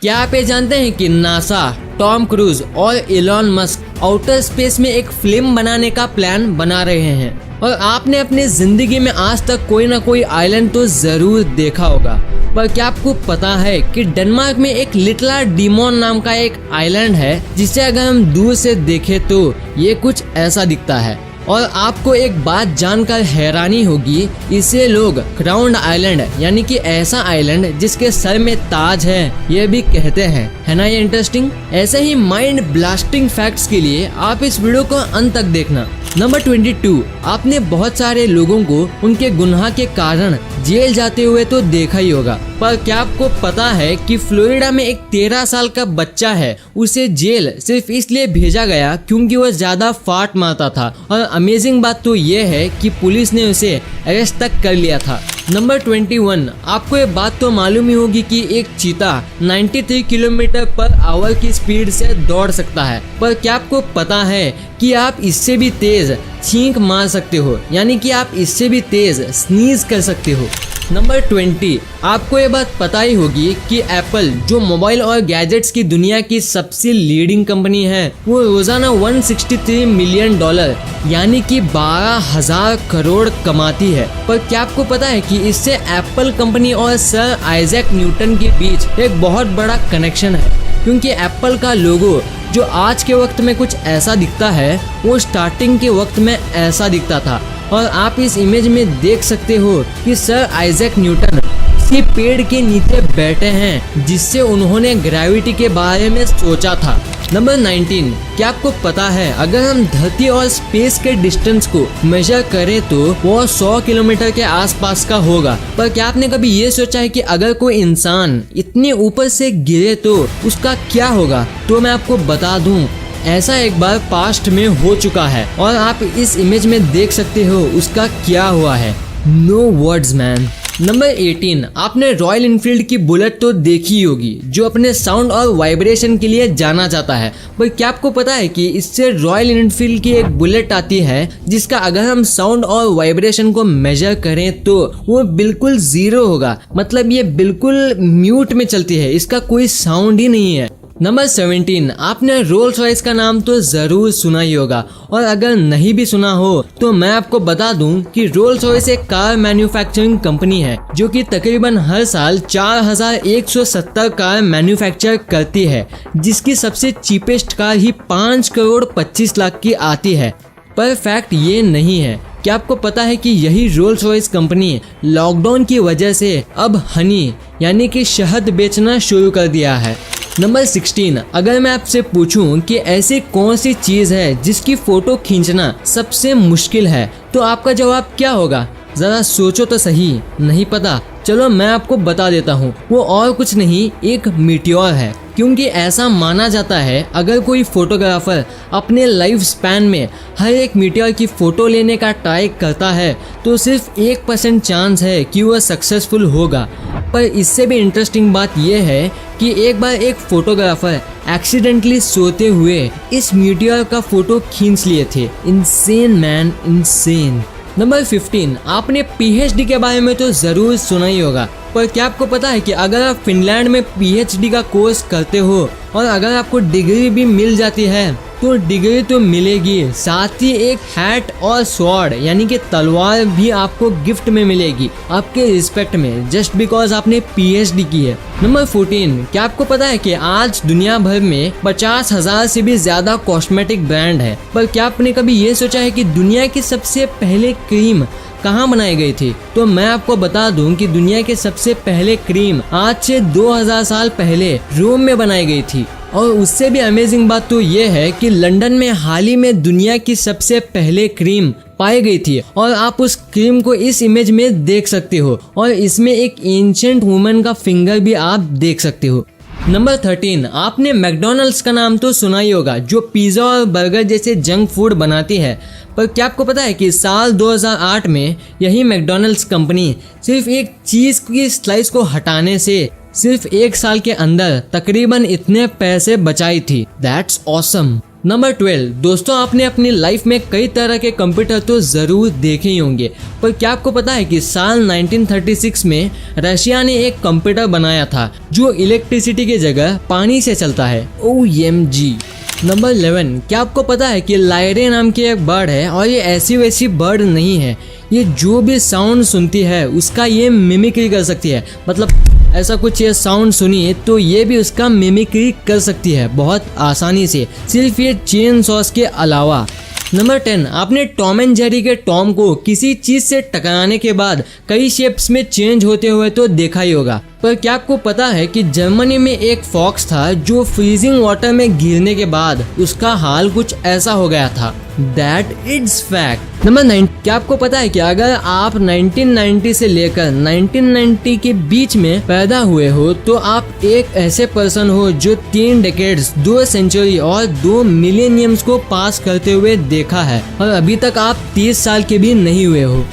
क्या आप ये जानते हैं कि नासा, टॉम क्रूज और एलन मस्क आउटर स्पेस में एक फिल्म बनाने का प्लान बना रहे हैं। और आपने अपनी जिंदगी में आज तक कोई ना कोई आइलैंड तो जरूर देखा होगा, पर क्या आपको पता है कि डेनमार्क में एक लिटला डिमोन नाम का एक आइलैंड है, जिसे अगर हम दूर से देखें तो ये कुछ ऐसा दिखता है। और आपको एक बात जानकर हैरानी होगी, इसे लोग क्राउन आइलैंड यानी कि ऐसा आइलैंड जिसके सर में ताज है ये भी कहते हैं। है ना ये इंटरेस्टिंग? ऐसे ही माइंड ब्लास्टिंग फैक्ट्स के लिए आप इस वीडियो को अंत तक देखना। नंबर 22, आपने बहुत सारे लोगों को उनके गुनाह के कारण जेल जाते हुए तो देखा ही होगा, पर क्या आपको पता है कि फ्लोरिडा में एक 13 साल का बच्चा है, उसे जेल सिर्फ इसलिए भेजा गया क्योंकि वह ज्यादा फाट मारता था। और अमेजिंग बात तो ये है कि पुलिस ने उसे अरेस्ट तक कर लिया था। नंबर 21, आपको ये बात तो मालूम ही होगी कि एक चीता 93 किलोमीटर पर आवर की स्पीड से दौड़ सकता है, पर क्या आपको पता है कि आप इससे भी तेज छींक मार सकते हो, यानी कि आप इससे भी तेज स्नीज कर सकते हो। नंबर 20, आपको ये बात पता ही होगी कि एप्पल जो मोबाइल और गैजेट्स की दुनिया की सबसे लीडिंग कंपनी है, वो रोजाना $163 मिलियन यानी कि 12,000 करोड़ कमाती है। पर क्या आपको पता है कि इससे एप्पल कंपनी और सर आइजैक न्यूटन के बीच एक बहुत बड़ा कनेक्शन है, क्योंकि एप्पल का लोगो जो आज के वक्त में कुछ ऐसा दिखता है, वो स्टार्टिंग के वक्त में ऐसा दिखता था। और आप इस इमेज में देख सकते हो कि सर आइजैक न्यूटन किसी पेड़ के नीचे बैठे हैं, जिससे उन्होंने ग्रेविटी के बारे में सोचा था। नंबर 19, क्या आपको पता है अगर हम धरती और स्पेस के डिस्टेंस को मेजर करें तो वो 100 किलोमीटर के आसपास का होगा। पर क्या आपने कभी ये सोचा है कि अगर कोई इंसान इतने ऊपर से गिरे तो उसका क्या होगा? तो मैं आपको बता दूं, ऐसा एक बार पास्ट में हो चुका है और आप इस इमेज में देख सकते हो उसका क्या हुआ है। No words man. नंबर 18, आपने रॉयल इनफील्ड की बुलेट तो देखी ही होगी, जो अपने साउंड और वाइब्रेशन के लिए जाना जाता है। पर क्या आपको पता है कि इससे रॉयल इनफील्ड की एक बुलेट आती है जिसका अगर हम साउंड और वाइब्रेशन को मेजर करें तो वो बिल्कुल 0 होगा, मतलब ये बिल्कुल म्यूट में चलती है, इसका कोई साउंड ही नहीं है। नंबर 17, आपने रोल्स रॉयस का नाम तो जरूर सुना ही होगा, और अगर नहीं भी सुना हो तो मैं आपको बता दूं कि रोल्स रॉयस एक कार मैन्युफैक्चरिंग कंपनी है जो कि तकरीबन हर साल 4170 कार मैन्युफैक्चर करती है, जिसकी सबसे चीपेस्ट कार ही 5 करोड़ 25 लाख की आती है। पर फैक्ट ये नहीं है। क्या आपको पता है कि यही रोल्स रॉयस कंपनी लॉकडाउन की वजह से अब हनी यानी कि शहद बेचना शुरू कर दिया है। नंबर 16, अगर मैं आपसे पूछूं कि ऐसी कौन सी चीज है जिसकी फोटो खींचना सबसे मुश्किल है, तो आपका जवाब क्या होगा? जरा सोचो तो सही। नहीं पता? चलो मैं आपको बता देता हूँ, वो और कुछ नहीं, एक मीटियोर है। क्योंकि ऐसा माना जाता है अगर कोई फोटोग्राफर अपने लाइफ स्पैन में हर एक मीटियोर की फोटो लेने का ट्राई करता है तो सिर्फ 1% चांस है कि वह सक्सेसफुल होगा। पर इससे भी इंटरेस्टिंग बात यह है कि एक बार एक फोटोग्राफर एक्सीडेंटली सोते हुए इस मीटियोर का फोटो खींच लिए थे। Insane man, insane. नंबर 15, आपने पीएचडी के बारे में तो जरूर सुना ही होगा, पर क्या आपको पता है कि अगर आप फिनलैंड में पीएचडी का कोर्स करते हो और अगर आपको डिग्री भी मिल जाती है तो डिग्री तो मिलेगी, साथ ही एक हैट और स्वॉर्ड यानी कि तलवार भी आपको गिफ्ट में मिलेगी आपके रिस्पेक्ट में, जस्ट बिकॉज आपने पीएचडी की है। नंबर 14, क्या आपको पता है कि आज दुनिया भर में 50,000 से भी ज्यादा कॉस्मेटिक ब्रांड है, पर क्या आपने कभी ये सोचा है कि दुनिया की सबसे पहले क्रीम कहाँ बनाई गई थी? तो मैं आपको बता दूं कि दुनिया के सबसे पहले क्रीम आज से 2000 साल पहले रोम में बनाई गई थी। और उससे भी अमेजिंग बात तो ये है कि लंदन में हाल ही में दुनिया की सबसे पहले क्रीम पाई गई थी, और आप उस क्रीम को इस इमेज में देख सकते हो, और इसमें एक एंशिएंट वुमन का फिंगर भी आप देख सकते हो। नंबर 13, आपने मैकडॉनल्ड्स का नाम तो सुना ही होगा, जो पिज्जा और बर्गर जैसे जंक फूड बनाती है। पर क्या आपको पता है कि साल 2008 में यही मैकडॉनल्ड्स कंपनी सिर्फ एक चीज की स्लाइस को हटाने से सिर्फ 1 साल के अंदर तकरीबन इतने पैसे बचाई थी। That's awesome. नंबर 12, दोस्तों आपने अपनी लाइफ में कई तरह के कंप्यूटर तो ज़रूर देखे ही होंगे, पर क्या आपको पता है कि साल 1936 में रशिया ने एक कंप्यूटर बनाया था जो इलेक्ट्रिसिटी की जगह पानी से चलता है। OMG। नंबर 11, क्या आपको पता है कि लायरे नाम की एक बर्ड है और ये ऐसी वैसी बर्ड नहीं है, ये जो भी साउंड सुनती है उसका ये मिमिक्री कर सकती है। मतलब ऐसा कुछ ये साउंड सुनिए तो ये भी उसका मिमिक्री कर सकती है बहुत आसानी से, सिर्फ ये चेन सॉस के अलावा। नंबर 10, आपने टॉम एंड जेरी के टॉम को किसी चीज से टकराने के बाद कई शेप्स में चेंज होते हुए तो देखा ही होगा, पर क्या आपको पता है कि जर्मनी में एक फॉक्स था जो फ्रीजिंग वाटर में गिरने के बाद उसका हाल कुछ ऐसा हो गया था। That is fact। नंबर 9, क्या आपको पता है कि अगर आप 1990 से लेकर 1990 के बीच में पैदा हुए हो तो आप एक ऐसे पर्सन हो जो 3 डेकेड्स, 2 सेंचुरी और 2 मिलेनियम्स को पास करते हुए देखा है और अभी तक आप 30 साल के भी नहीं हुए हो।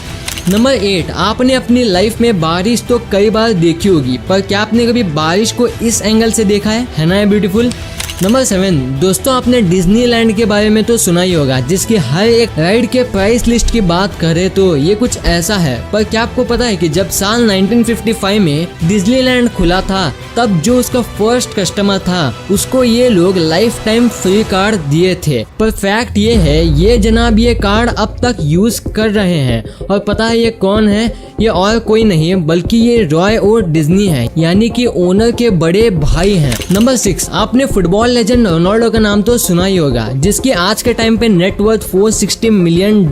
नंबर 8, आपने अपनी लाइफ में बारिश तो कई बार देखी होगी, पर क्या आपने कभी बारिश को इस एंगल से देखा है ना ब्यूटीफुल। नंबर 7, दोस्तों आपने डिज्नीलैंड के बारे में तो सुना ही होगा, जिसकी हर एक राइड के प्राइस लिस्ट की बात करें तो ये कुछ ऐसा है। पर क्या आपको पता है कि जब साल 1955 में डिज्नीलैंड खुला था तब जो उसका फर्स्ट कस्टमर था उसको ये लोग लाइफ टाइम फ्री कार्ड दिए थे। पर फैक्ट ये है, ये जनाब ये कार्ड अब तक यूज कर रहे हैं और पता है ये कौन है, ये और कोई नहीं है बल्कि ये रॉय और डिज्नी है, यानी कि ओनर के बड़े भाई हैं। नंबर 6, आपने फुटबॉल लेजेंड रोनाल्डो का नाम तो सुना ही होगा, जिसकी आज के टाइम पे नेटवर्थ $460 मिलियन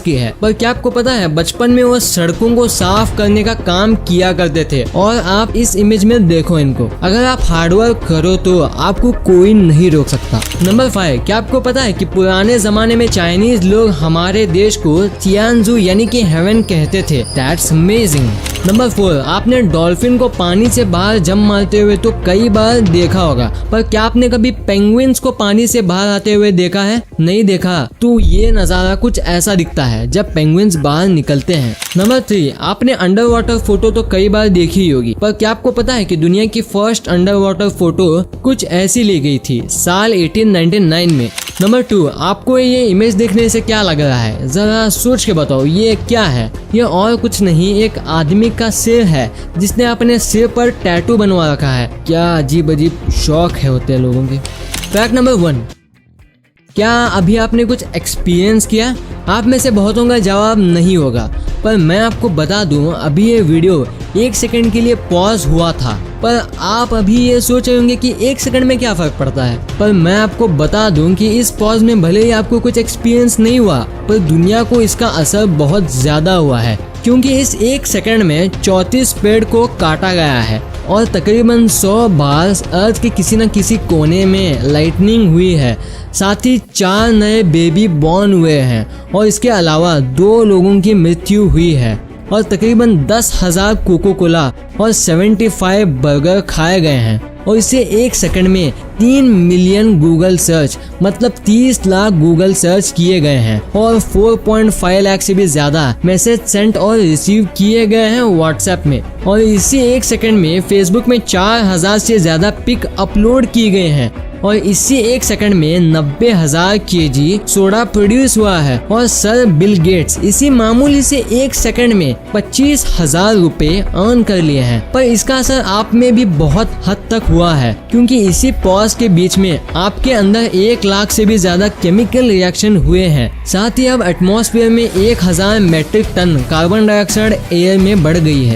की है। पर क्या आपको पता है बचपन में वो सड़कों को साफ करने का काम किया करते थे और आप इस इमेज में देखो इनको। अगर आप हार्डवर्क करो तो आपको कोई नहीं रोक सकता। नंबर 5, क्या आपको पता है कि पुराने जमाने में चाइनीज लोग हमारे देश को चियांजू यानी कि हेवन कहते थे। That's amazing. नंबर 4, आपने डॉल्फिन को पानी से बाहर जंप मारते हुए तो कई बार देखा होगा, पर क्या आपने कभी पेंगुइन्स को पानी से बाहर आते हुए देखा है? नहीं देखा तो ये नजारा कुछ ऐसा दिखता है जब पेंगुइन्स बाहर निकलते हैं। नंबर 3, आपने अंडर वाटर फोटो तो कई बार देखी ही होगी, पर क्या आपको पता है कि दुनिया की फर्स्ट अंडर वाटर फोटो कुछ ऐसी ली गई थी साल 1899 में। नंबर 2, आपको ये इमेज देखने से क्या लग रहा है, जरा सोच के बताओ ये क्या है? ये और कुछ नहीं, एक आदमी का सिर है जिसने अपने सिर पर टैटू बनवा रखा है। क्या अजीब अजीब शौक है होते हैं लोगों के। फैक्ट नंबर 1, क्या अभी आपने कुछ एक्सपीरियंस किया? आप में से बहुतों का जवाब नहीं होगा, पर मैं आपको बता दूं अभी ये वीडियो 1 सेकंड के लिए पॉज हुआ था, पर आप अभी ये सोच रहे होंगे कि 1 सेकंड में क्या फर्क पड़ता है। पर मैं आपको बता दूं कि इस पॉज में भले ही आपको कुछ एक्सपीरियंस नहीं हुआ, पर दुनिया को इसका असर बहुत ज्यादा हुआ है, क्योंकि इस 1 सेकंड में 34 पेड़ को काटा गया है और तकरीबन 100 बार अर्थ के किसी न किसी कोने में लाइटनिंग हुई है। साथ ही 4 नए बेबी बॉर्न हुए हैं और इसके अलावा 2 लोगों की मृत्यु हुई है और तकरीबन 10,000 कोको कोला और 75 बर्गर खाए गए हैं। और इसे 1 सेकंड में 3 मिलियन गूगल सर्च मतलब 30 लाख गूगल सर्च किए गए हैं और 4.5 लाख से भी ज्यादा मैसेज सेंड और रिसीव किए गए हैं व्हाट्सएप में। और इसी 1 सेकंड में फेसबुक में 4000 से ज्यादा पिक अपलोड किए गए हैं और इसी 1 सेकंड में 90,000 केजी सोडा प्रोड्यूस हुआ है। और सर बिल गेट्स इसी मामूली से 1 सेकंड में 25,000 रुपए अर्न कर लिए हैं। पर इसका असर आप में भी बहुत हद तक हुआ है, क्योंकि इसी पॉज के बीच में आपके अंदर 1 लाख से भी ज्यादा केमिकल रिएक्शन हुए हैं। साथ ही अब एटमॉस्फेयर में 1000 metric tonne carbon dioxide air में बढ़ गई है।